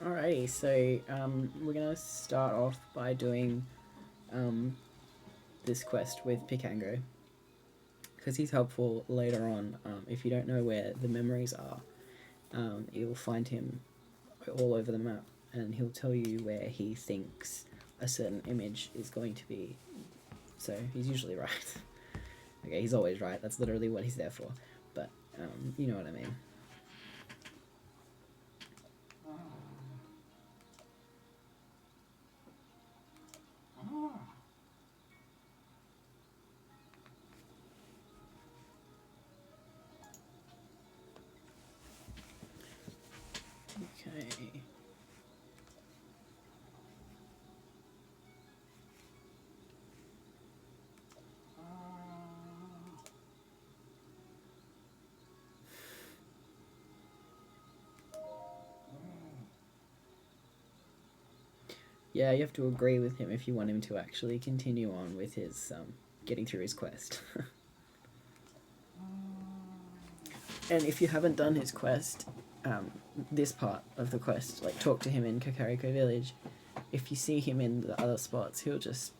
Alrighty, so we're gonna start off by doing um, this quest with Pikango because he's helpful later on. If you don't know where the memories are, you'll find him all over the map, and he'll tell you where he thinks a certain image is going to be. So he's usually right. Okay, he's always right. That's literally what he's there for. But you know what I mean. Okay. Yeah, you have to agree with him if you want him to actually continue on with his getting through his quest. And if you haven't done his quest, this part of the quest, like talk to him in Kakariko Village. If you see him in the other spots, he'll just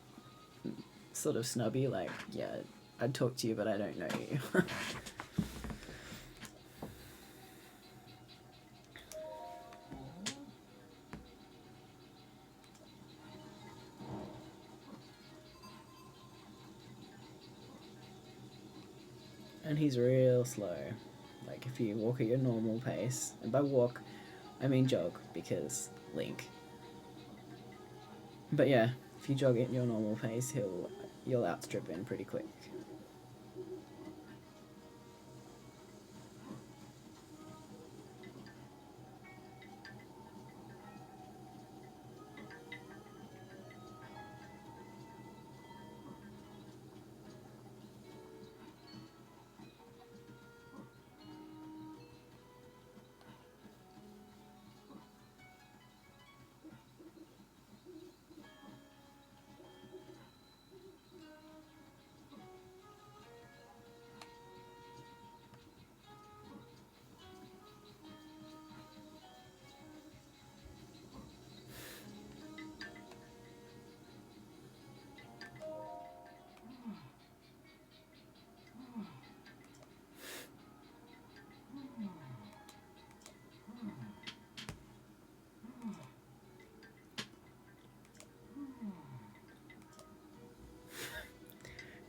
sort of snub you, like, yeah, I'd talk to you, but I don't know you. And he's real slow. Like, if you walk at your normal pace, and by walk, I mean jog, because Link. But yeah, if you jog at your normal pace, you'll outstrip him pretty quick.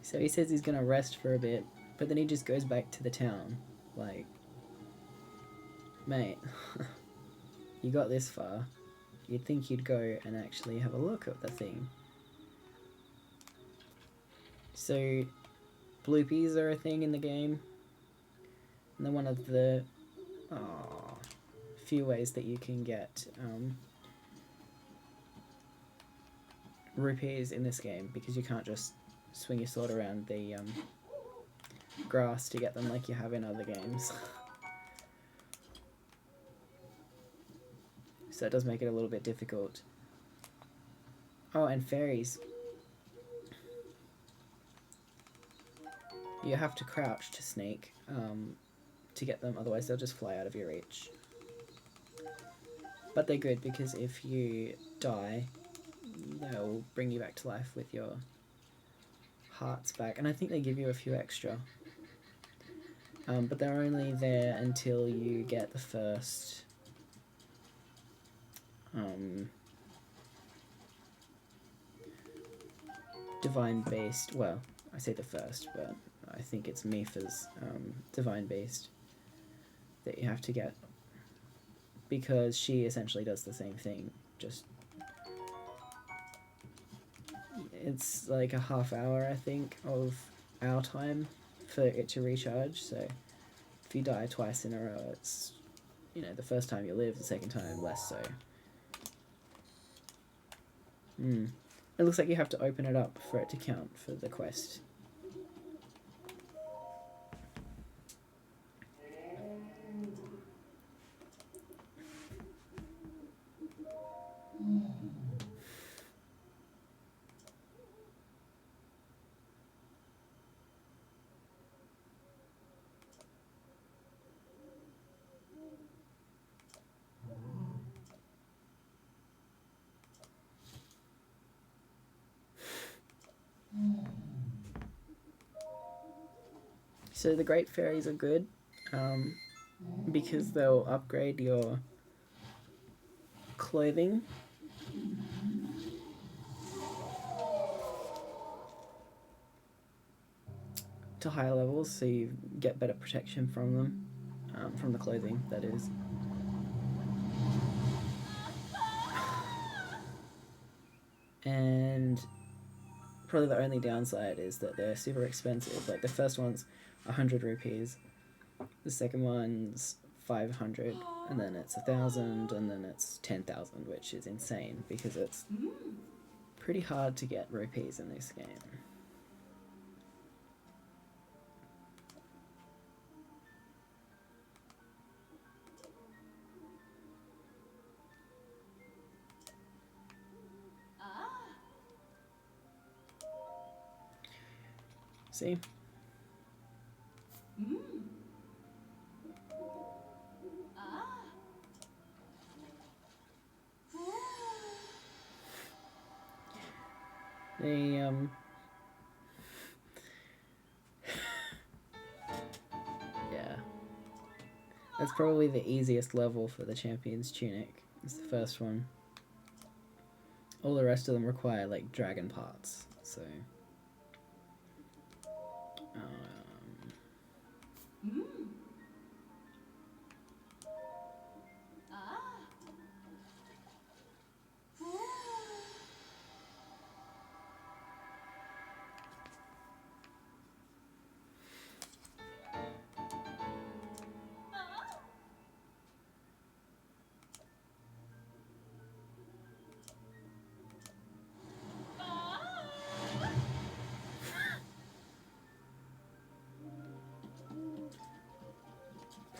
So he says he's gonna rest for a bit, but then he just goes back to the town. Like, mate, you got this far. You'd think you'd go and actually have a look at the thing. So, bloopies are a thing in the game. And they're one of the few ways that you can get rupees in this game, because you can't just swing your sword around the grass to get them like you have in other games. So it does make it a little bit difficult. Oh, and fairies. You have to crouch to sneak to get them, otherwise they'll just fly out of your reach. But they're good because if you die, they'll bring you back to life with your hearts back. And I think they give you a few extra. But they're only there until you get the first divine based. Well, I say the first, but I think it's Mifa's divine based that you have to get, because she essentially does the same thing. Just it's like a half hour, I think, of our time for it to recharge. So if you die twice in a row, it's, you know, the first time you live, the second time less so. It looks like you have to open it up for it to count for the quest. So the Great Fairies are good because they'll upgrade your clothing. To higher levels, so you get better protection from them, from the clothing, that is. And probably the only downside is that they're super expensive. Like the first one's 100 rupees, the second one's 500, and then it's 1,000, and then it's 10,000, which is insane because it's pretty hard to get rupees in this game. See? They, yeah. That's probably the easiest level for the Champion's Tunic. It's the first one. All the rest of them require, like, dragon parts, so...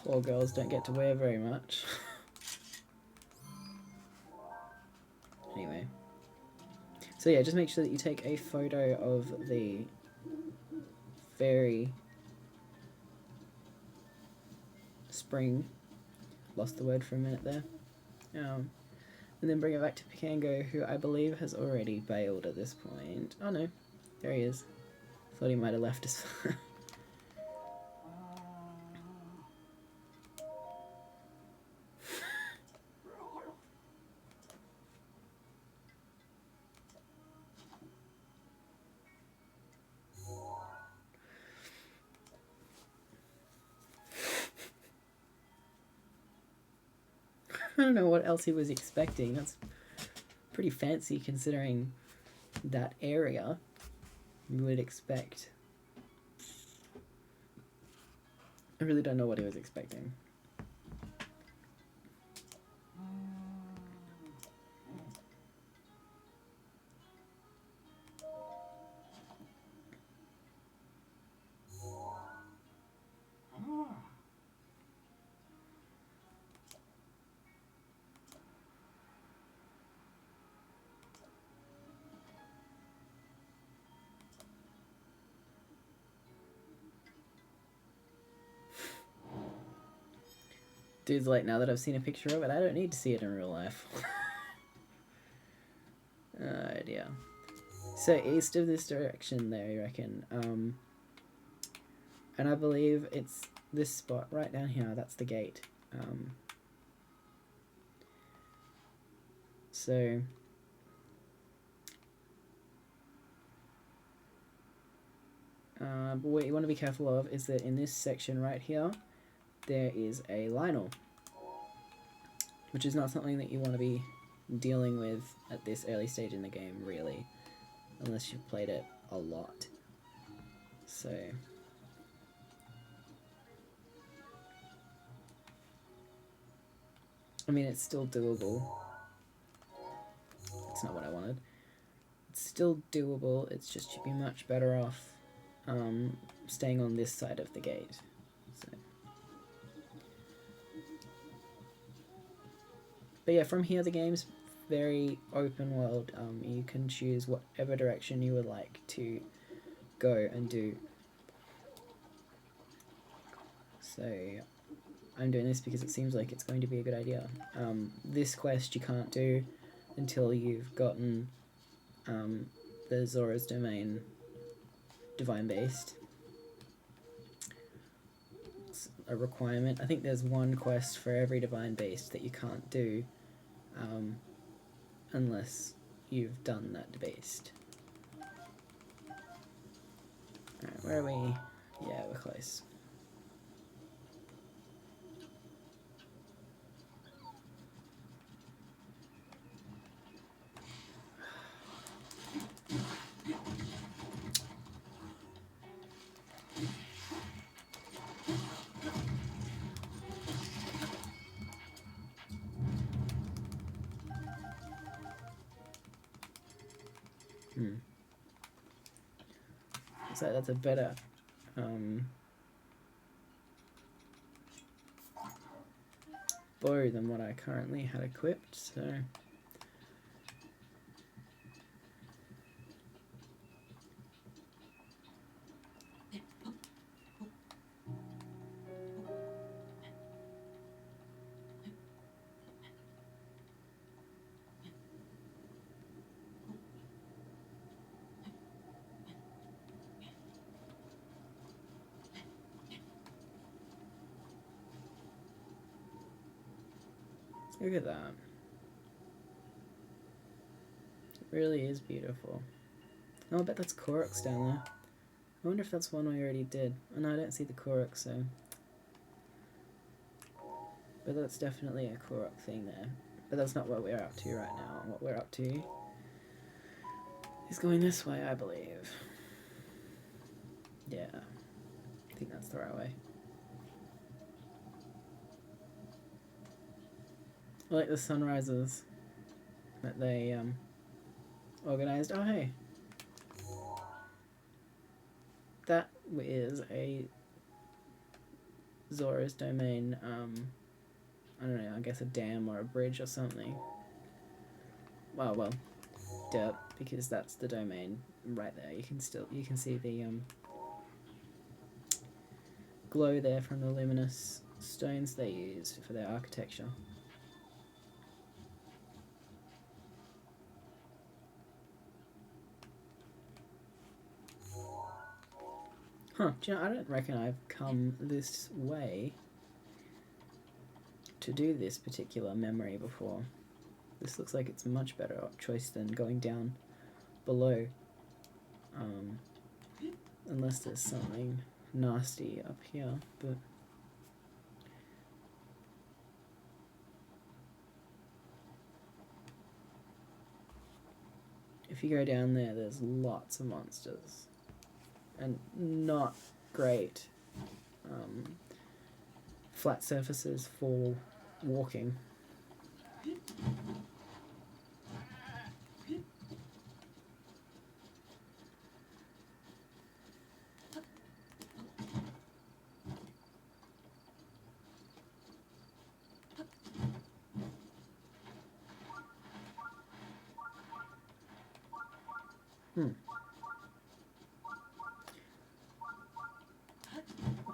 Poor girls don't get to wear very much. Anyway. So yeah, just make sure that you take a photo of the fairy spring. Lost the word for a minute there. And then bring it back to Pikango, who I believe has already bailed at this point. Oh no, there he is. Thought he might have left us. I don't know what else he was expecting. That's pretty fancy considering that area. You would expect. I really don't know what he was expecting. Dude's like, now that I've seen a picture of it, I don't need to see it in real life. Oh dear. So east of this direction there, you reckon? And I believe it's this spot right down here. That's the gate. But what you want to be careful of is that in this section right here, there is a Lionel, which is not something that you want to be dealing with at this early stage in the game, really, unless you've played it a lot. So... I mean, it's still doable. It's not what I wanted. It's still doable, it's just you'd be much better off staying on this side of the gate. So. But yeah, from here the game's very open world. You can choose whatever direction you would like to go and do. So I'm doing this because it seems like it's going to be a good idea. This quest you can't do until you've gotten the Zora's Domain Divine Beast. a requirement. I think there's one quest for every divine beast that you can't do unless you've done that beast. Alright, where are we? Yeah, we're close. So that's a better bow than what I currently had equipped, so look at that. It really is beautiful. Oh, I bet that's Koroks down there. I wonder if that's one we already did. Oh no, I don't see the Korok, so... But that's definitely a Korok thing there. But that's not what we're up to right now. What we're up to is going this way, I believe. Yeah. I think that's the right way. I like the sunrises that they organised. Oh hey! That is a Zora's domain, I don't know, I guess a dam or a bridge or something. Well, dirt, because that's the domain right there. You can see the glow there from the luminous stones they used for their architecture. Huh, do you know, I don't reckon I've come this way to do this particular memory before. This looks like it's a much better choice than going down below. Unless there's something nasty up here, but... If you go down there, there's lots of monsters. And not great flat surfaces for walking.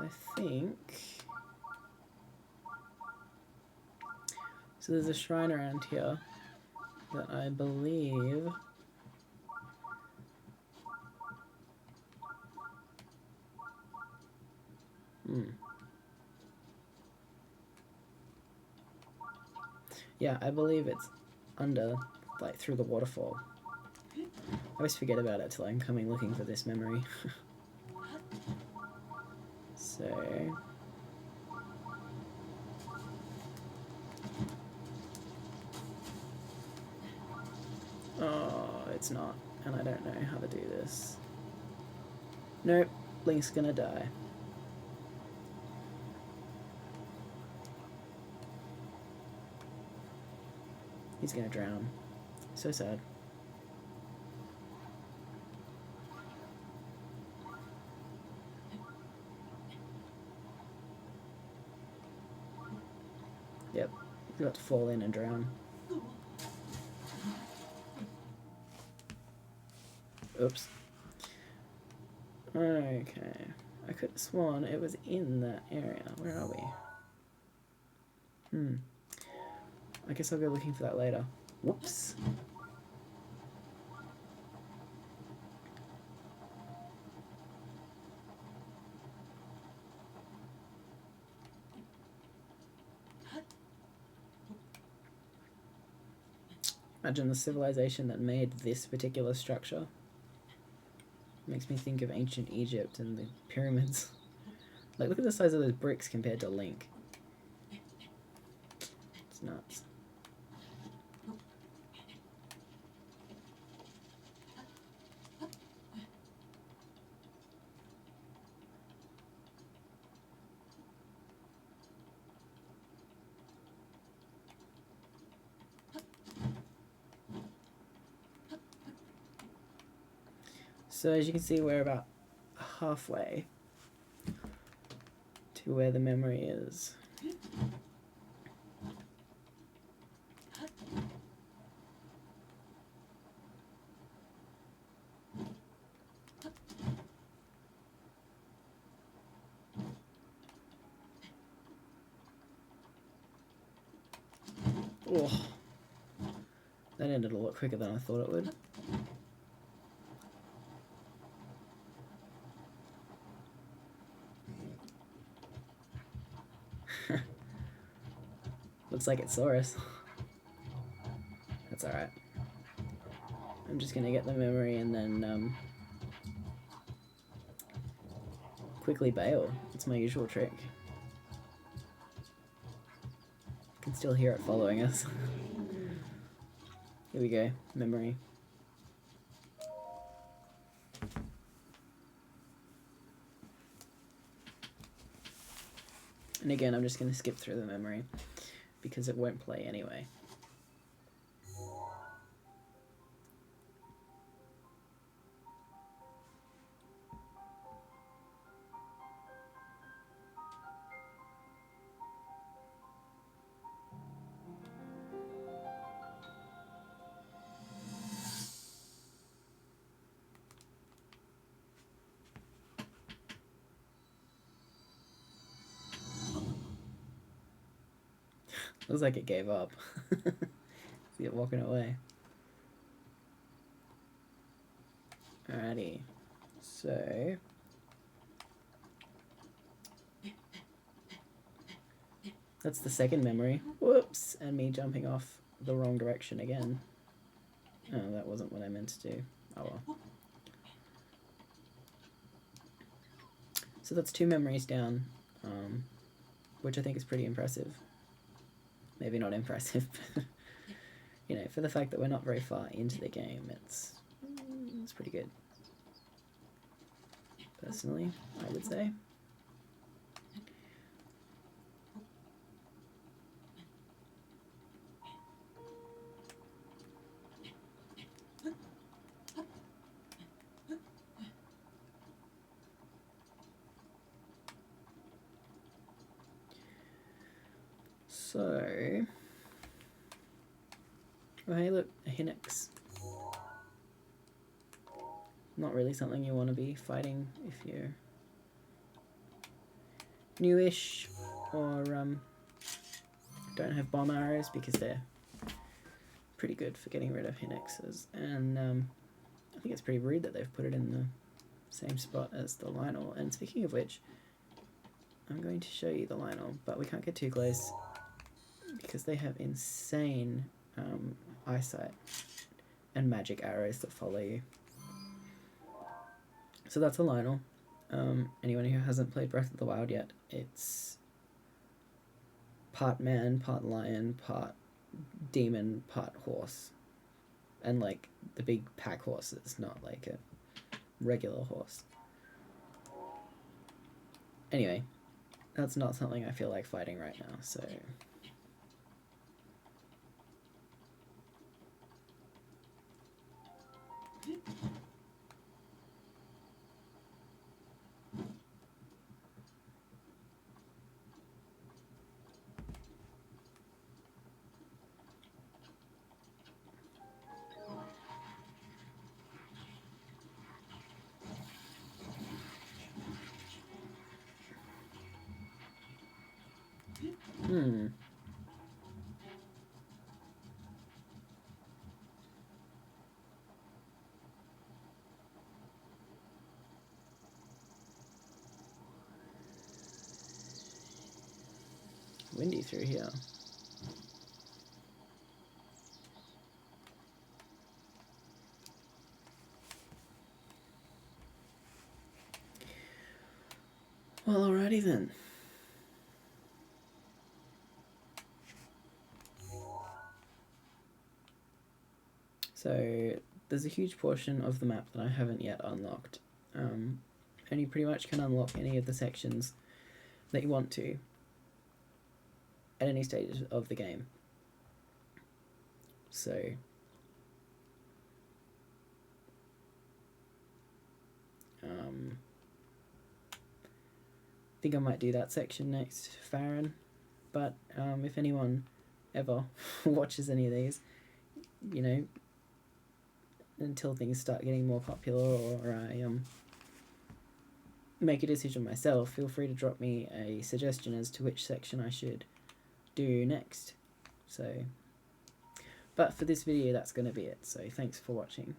I think... So there's a shrine around here that I believe... Yeah, I believe it's under, like, through the waterfall. I always forget about it till I'm coming looking for this memory. So... Oh, it's not. And I don't know how to do this. Nope, Link's gonna die. He's gonna drown. So sad. Yep, he's about to fall in and drown. Oops. Okay. I could have sworn it was in that area. Where are we? I guess I'll go looking for that later. Whoops. Imagine the civilization that made this particular structure. Makes me think of ancient Egypt and the pyramids. Like, look at the size of those bricks compared to Link. It's nuts. So as you can see, we're about halfway to where the memory is. Oh, that ended a lot quicker than I thought it would. Looks like it saw us. That's alright. I'm just gonna get the memory and then quickly bail. It's my usual trick. Can still hear it following us. Here we go, memory. And again, I'm just going to skip through the memory because it won't play anyway. Looks like it gave up. See it walking away. Alrighty. So that's the second memory. Whoops! And me jumping off the wrong direction again. Oh, that wasn't what I meant to do. Oh well. So that's 2 memories down, which I think is pretty impressive. Maybe not impressive, but you know, for the fact that we're not very far into the game, it's pretty good. Personally, I would say. So, oh hey look, a Hinix. Not really something you want to be fighting if you're newish or don't have bomb arrows, because they're pretty good for getting rid of Hinixes. And I think it's pretty rude that they've put it in the same spot as the Lionel. And speaking of which, I'm going to show you the Lionel, but we can't get too close because they have insane eyesight and magic arrows that follow you. So that's a Lionel. Anyone who hasn't played Breath of the Wild yet, it's part man, part lion, part demon, part horse. And like the big pack horses, not like a regular horse. Anyway, that's not something I feel like fighting right now, so... Windy through here. Well, alrighty then. So there's a huge portion of the map that I haven't yet unlocked. And you pretty much can unlock any of the sections that you want to at any stage of the game. So I think I might do that section next, Farron. But if anyone ever watches any of these, you know, until things start getting more popular or I make a decision myself, feel free to drop me a suggestion as to which section I should do next. So, but for this video, that's going to be it. So thanks for watching.